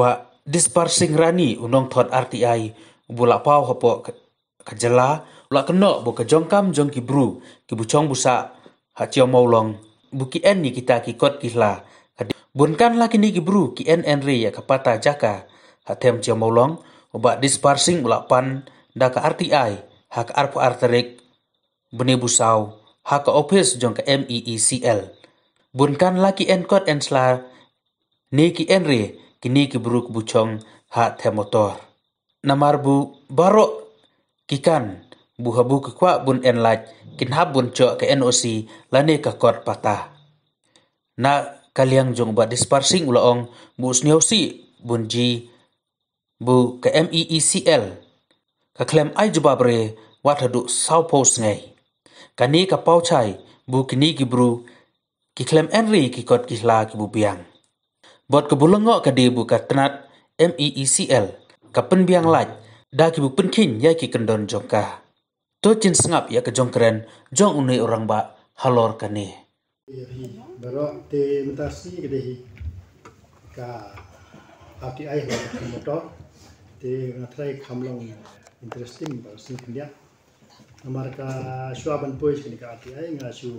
uba disparsing rani unong thot RTI ubula pau hapo kajala ula keno bo kajongkam jong kibru kibuchong busa hachiao maulong buki en ni kita kikot kihla bunkan laki ni kibru ki en re ya kapata jaka hatem chiao maulong uba disparsing ula pan daka RTI hak arpo arterek bene busau hak office jong ka MEECL bunkan laki en kot en sla ni ki en re kini kibru kubuchong ha the motor namar bu barok kikan bu habu kwa bun en laj kin hab bun cho ke NOC lane ka kot patah na kaliang jong ba disparsing ulaong bu sniosi bun ji bu ke MEECL ka klem ai jubabre wat hadu sau pos ngai kani ka pau chai bu kini kibru ki klem enri ki kot kihla ki bu biang bot kebulongo ka debu ka tenat MEECL ka penbiang laj da ki bu penkin ya ki kendon jongka to chin sngap ya ka jongkren jong unai orang ba halor kane baro te mentasi kedehi ka RTI la motor te ngatrai khamlong interesting ba sin kindia amar ka shuaban pois kini ka RTI ngasu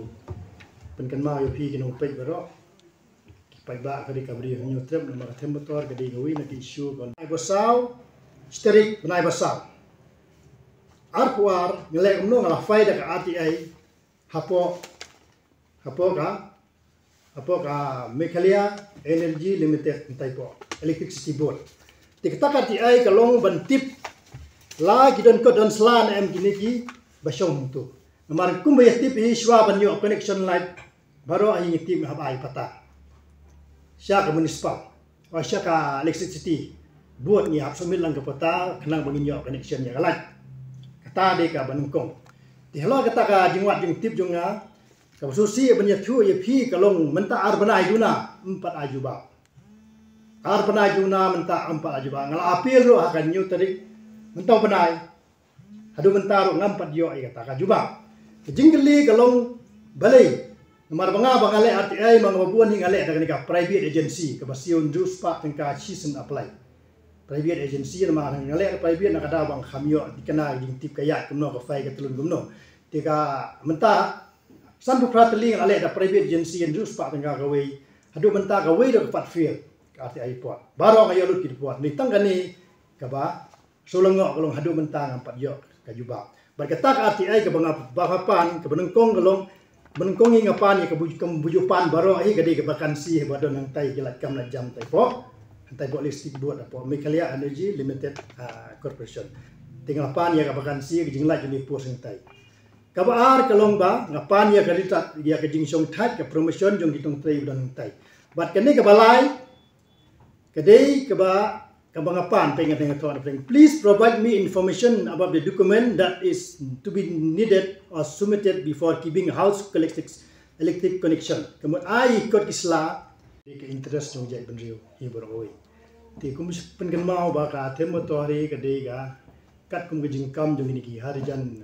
penkan ma yo pi kinong pej baro pai ba kadi kabri hanyo trem na mga motor kadi gawi na issue kon ay basaw sterik benai basaw arpuar ngelek umno ngala faida ka RTI hapo ka Meghalaya Energy Limited ntai po electricity board tikta RTI kalong bantip la gidon ko don slan em giniki basong tu namar kumbe tip hi shwa banyo connection light baro ay tip habai pata siya ka municipal o siya ka electricity buat ni hap sumil lang kapata kanang banginyo connection ya kalat kata de ka banungkong di halo kata ka jingwat jing tip jung nga ka susi banya thu ye phi kalong menta ar banai duna 4 ajuba ar banai duna menta 4 ajuba ngal apil ro akan nyu tarik menta banai hadu menta ro ngam 4 yo ay kata ka juba jinggeli kalong balai Nomor banga ale RTI mga buwan hing ale dagan ka private agency ka basiun jus pa tengka season apply. Private agency na mga ale private nakadawang kamyo dikana yung tip kaya kumno ka fay ka tulun kumno. Tika menta san bu prateli ale da private agency and jus pa tengka gaway. Hadu menta gaway da pat field ka RTI po. Baro kayo lut kit po. Ni tanggani ka ba sulungo kalong hadu menta ngampat yo ka juba. Barkata ka RTI ka banga bahapan ka benengkong kalong menengkongi ngapan ya kebujupan baro ai gede ke vakansi badon nang tai gelat kam na jam tai po listrik buat apa Meghalaya Energy Limited Corporation tinggal pan ya ke vakansi ke jingla jeni pos nang tai kabar kalong ba ngapan ya kalitat ya ke jing song that ke promotion jong ditong tai badon nang tai bat kene ke balai gede ke ba kabangapan pengen dengan please provide me information about the document that is to be needed or submitted before keeping house electric connection. Kemudian ai ikut kisla di ke interest jong jai benriu hi boroi. Ti kum pengen mau baka temo tori kadega kat kum gejing kam jong ini harijan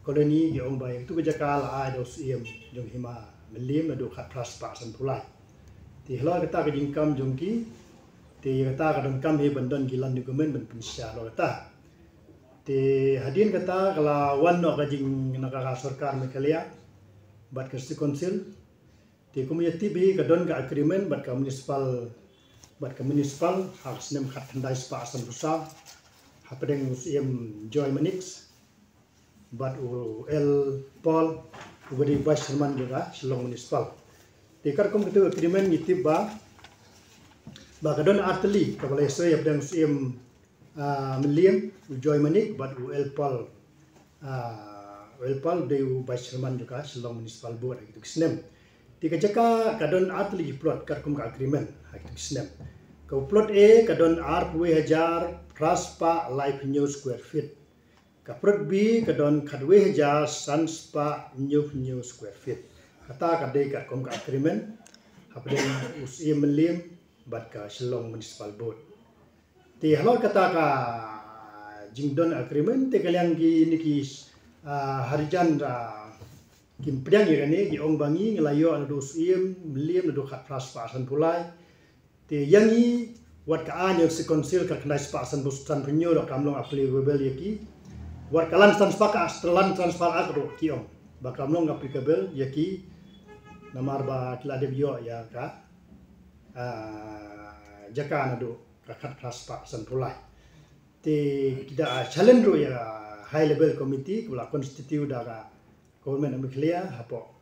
koloni ge ombai tu kejakala ai dos iem jong hima melim na do khat pras pa san pulai. Ti hlo kata gejing kam jong ki ti kata kadang kami bandan gilan dokumen ben pensya lo kata ti hadin kata kala wan no kajing nakaka sarkar Meghalaya bat ke council ti community bi kadon ka agreement bat ka municipal hak senem khat handai spa san rusa hapedeng usiem joy manix bat el paul ubadi vice chairman juga Shillong municipal ti kar kom ketu agreement ngitip Bakadon arteli kapalay soy abdang siem Milliam Joy Manik but el pal de vice chairman juga Shillong municipal board gitu snem tika jaka kadon arteli plot karkum ka agreement gitu snem ka plot A kadon art 2000 praspa life new square feet ka plot B kadon kadwe hajar sans pa new square feet kata kadai karkum ka agreement hapden usiem Milliam bat ka Shillong municipal board ti halor kata ka jingdon agreement te kalyang gi niki harijan kim pryang ni gi ong bangi ngelayo anu dos iem Milliam anu khat pras pasan pulai te yangi wat ka anyo si konsil ka knai spasan bustan penyo do kamlong applicable yaki wat kalan transfer ka astralan transfer agro kiom ba kamlong applicable yaki namar ba kilade bio ya ka jaka na do ka khat transfer san pulai te kita challenge ro ya high level committee kula constitute daga government amiklia hapo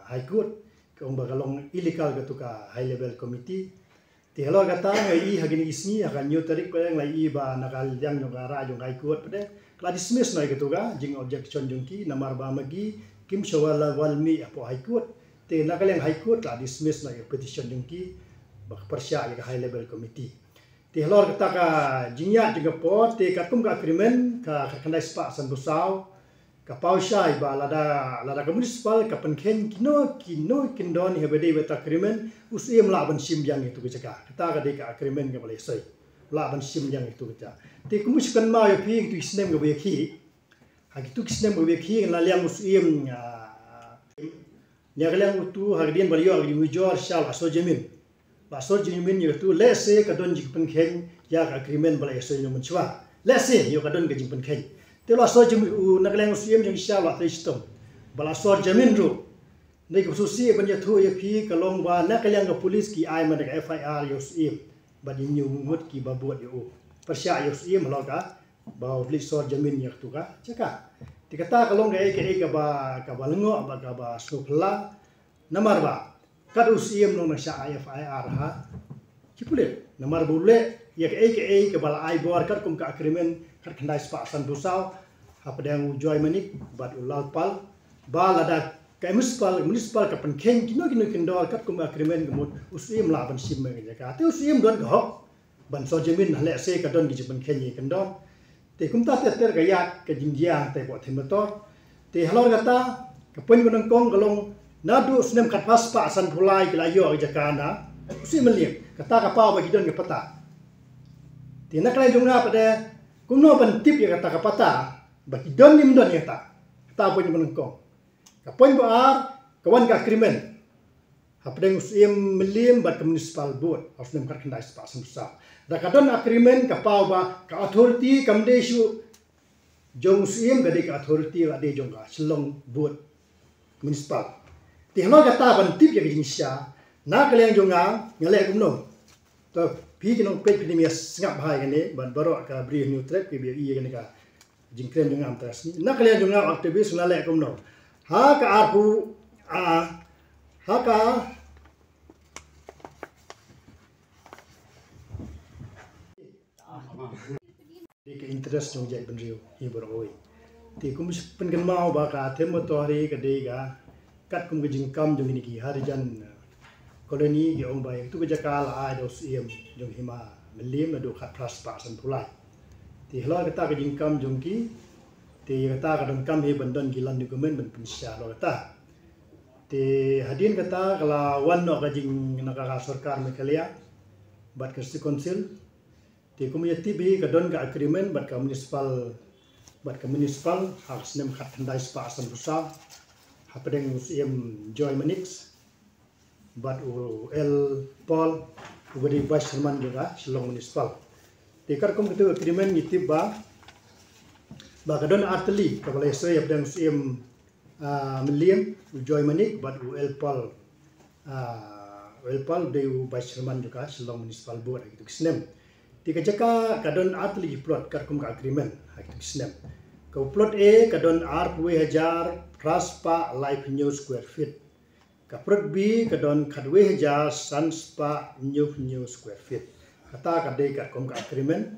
high court kung bagalong illegal ka to ka high level committee ti halo kata ngai hagini isni akan new tarik pa yang lai ba nakal yang no ra jong high court pade kala dismiss noi ka to ga jing objection jong ki namar ba magi kim shawala walmi apo high court te nakal yang high court la dismiss noi petition jong ki bak persya ya high level committee ti halo kata ka jingya juga po te katum ka agreement ka kandai spa san busau ka paushai ba lada municipal ka penken kino kindon hebede beta agreement usim la ban sim yang itu kejaga kita ka de ka agreement ka balai la ban sim yang itu kejaga te kumus kan ma yo pi tu isnem ga beki hagi tu isnem ga beki la liang usim nya liang tu hagdien baliyo hagi mujor shal aso jamin ba so jamin yo tu lese ka don jik penken ya ka agreement balai so yo menchwa lese yo ka don ga jik penken telo so jamin nakaleng usim jang shal la tristom bala so jamin ru nei ko susi ban ya thu ya phi kalong ba nakaleng ga police ki ai man ga FIR yo sim ba di nyu ngut ki ba buat yo persya yo sim lo ka ba police so jamin ya tu ka caka dikata kalong ga ke ba lengo ba ka ba sukla namar ba kad usim no na sya FIR ha kipule namar bule ya ke ba ai bor kad kum ka agreement kad kandai spa san busau apa yang joy manik bat ulal pal ba lada kai municipal ka penken kino kendal kat kum agreement gemut usim la ban sim me ka te usim don go ban so jamin hale se ka don gi penken ni kendal te kum ta ter ga ya ka jingjia te bo the motor te halor kata ka pen gunung kong galong nadu snem kat pas pa san pulai kila yo jakana usim melim kata ka pa ba gi don ga pata te nak lai jungna pada kumno ban tip ya kata ka pata ba gi don nim don ya ta pen gunung kong kapan buat kawan ka agreement hapdeng usim melim bat municipal board harus nemkar kendai spa semsa da kadon agreement kapau ba ka authority kamde shu jong usim gade ka authority ade jong ka selong board municipal ti hano kata ban tip ya jinsya na kalian jonga ngale kumno to pi kinong pet pini ngap hai gane ban baro ka bri new trap bi gane ka jingkren jonga amtas na kalian jonga aktivis ngale kumno ha ka arpu ha ka di interest jong jai benriu hi beroi ti kum pengen mau ba ka themo to hari ka de ga kat kum ge jingkam jong ni ki hari jan koloni ge ong bai tu ge jakal ai do sim jong hima melim na do khat pras pa san pulai ti hlo ka ta ge jingkam jong ki te kata kadang kami bandon gilan dokumen ben pensya lo kata te hadin kata kala wan no kajing nakaka sarkar mekalia bat kasti konsil te community bi kadon ka agreement bat ka municipal harus nem khat handai spa san rusa hapadeng usim joy manix bat el pol ubadi vice chairman juga Shillong municipal te kar kom itu agreement ngitip ba kadon arteli kabalai so ya pedang usim melim joy manik bat el pol de vice chairman juga Shillong municipal board gitu kisnem tika jaka kadon arteli plot kar kum ka agreement gitu kisnem ka plot a kadon ar 2000 raspa life new square feet ka plot b kadon khadwe hajar sanspa new square feet kata kadai ka kum ka agreement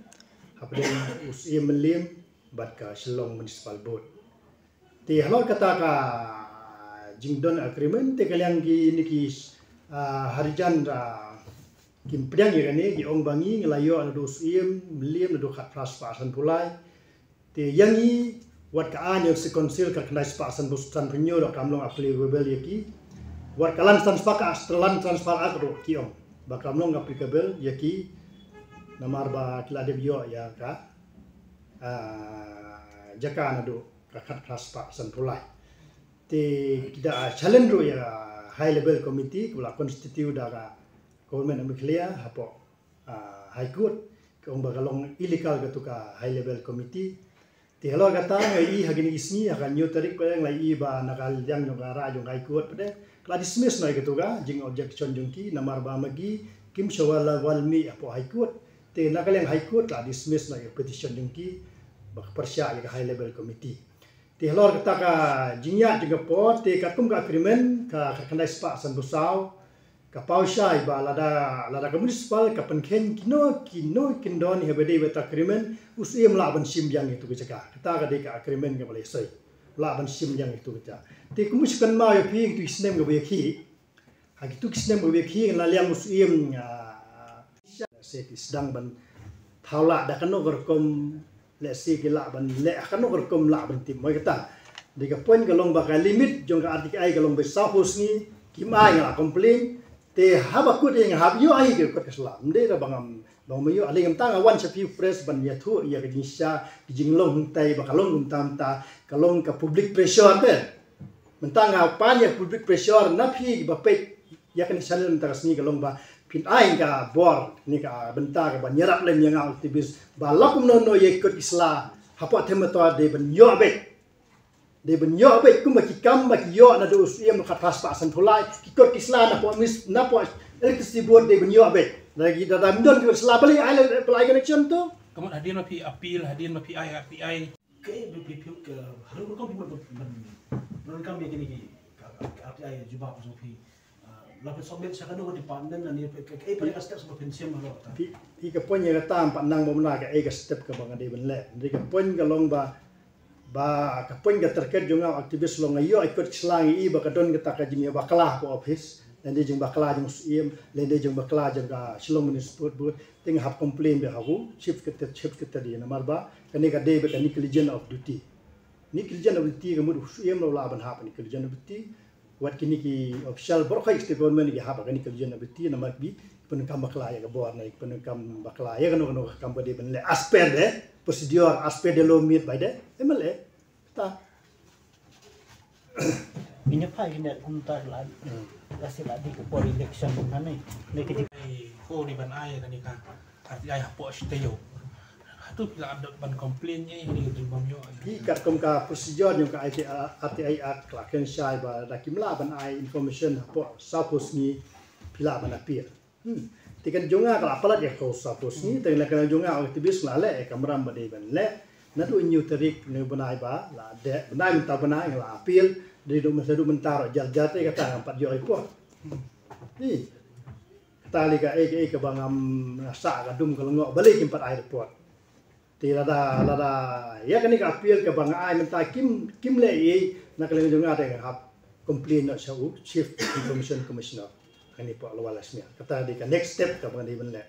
hapdeng usim melim bat ka Shillong municipal board ti halor kata ka jingdon agreement te kaliang ki niki harijan ra kim pryang ye ne ki ong bangi ngelayo adu usim melim adu khat pras pa san pulai te yangi wat ka anyo se konsil ka knai spa san bustan penyo do kamlong applicable ye ki wat kalan transfer ka astralan transfer agro ki ong ba kamlong applicable ye ki namar ba kilade bio ya ka jaka na do rakat raspa san pulai te kita challenge ro ya high level committee kula constitute daga government amiklia hapo high court kong bagalong illegal gatu ka high level committee ti hello kata ngai hagini isni akan new tarik pa yang lai ba nakal yang jong ara jong high court pade kla dismiss noi gatu ga jing objection jong ki namar ba magi kim shawala walmi apo high court ti nakal yang high court la dismiss noi petition jong ki bak persya ya high level committee ti hello kata ka jingya jong po ti katum ka agreement ka kandai spa san busau ka pausai ba lada ka municipal ka penken kino kindon hebede beta agreement usiem la ban sim yang itu kejaga kita ka de ka agreement ka boleh sai la ban sim yang itu kejaga te kumus kan ma yo pi tu isnem ka be ki ha tu isnem ka be ki na liang usiem se sedang ban thaula da kan kom le si ki la ban le kan kom la ban tim mo kata de ka point ka long ba ka limit jong ka artik ai ka long be sapos ni kimai la complain te haba kut yang hab yo ai ke kot Islam de da bangam bang mayo ali ngam tang awan sapi press ban ya thu ya ke jinsya jinglong tai ba kalong tam ta kalong ka public pressure de mentang apa ya public pressure na phi ba pe ya kan channel ta rasmi kalong ba pin ai ka bor ni ka benta ka ban yarap lem yang aktivis ba lakum no ye kot Islam hapa themato de ban yo be de benyo be kuma ki kam ba ki yo na do usiem ka tas pa san thulai ki kot kisla na po mis na po electricity board de benyo be lagi da dam don ki sla bali ai apply connection to kamu hadir ma pi appeal hadir ma pi ai ke be ke haru ko bi ban kam be ki ai juba ko so pi la pe somet sa kanu di pandan na ni ke pa ka step sa pensiam ma lo ta pi ka pon ya ta pa nang mo na ka e ka step ka bang de ben le de ka pon ka long ba kapon ga terkait junga aktivis lo ngayo ikut selangi ba kadon kita ka jini baklah ko office dan dia jeng baklah jeng iem dan dia jeng baklah jeng ka selong municipal but ting hab complain be hagu chief kita di namar ba kani ka de be kani legion of duty ni legion of duty ka mud iem lo la ban hab ni legion of duty wat kini ki official borkhai state government ki hab kani legion of duty namar bi penukam baklah ya ka bor na penukam baklah ya kan kam ba de ben le aspect de prosedur aspect de lo meet by de emale ta ini pa ini untar la kasi la di ko por election hani ne ki ko di ban ai kan ni ka arti ai hapo steo tu pila ada ban complain nya ini di bam yo hi kat kom ka prosedur yang ka RTI act la ken shai ba da kimla ban ai information hapo sapos ni pila ban appear tikan jonga kala palat ya ko sapos ni te la kan jonga aktivis la le kamram ba de ban le na tu new tarik ne banai ba la de banai minta banai la appeal de do masa do mentar jar-jar te kata 4 yo ipo ni tali ka e ka bangam sa ka dum ka ngok balik 4 ai report ti lada ya kan ka appeal ka bang ai minta kim le e na ka le jonga te hab complain na sa chief information commissioner kani po lawalas niya kata di ka next step ka bang di ben le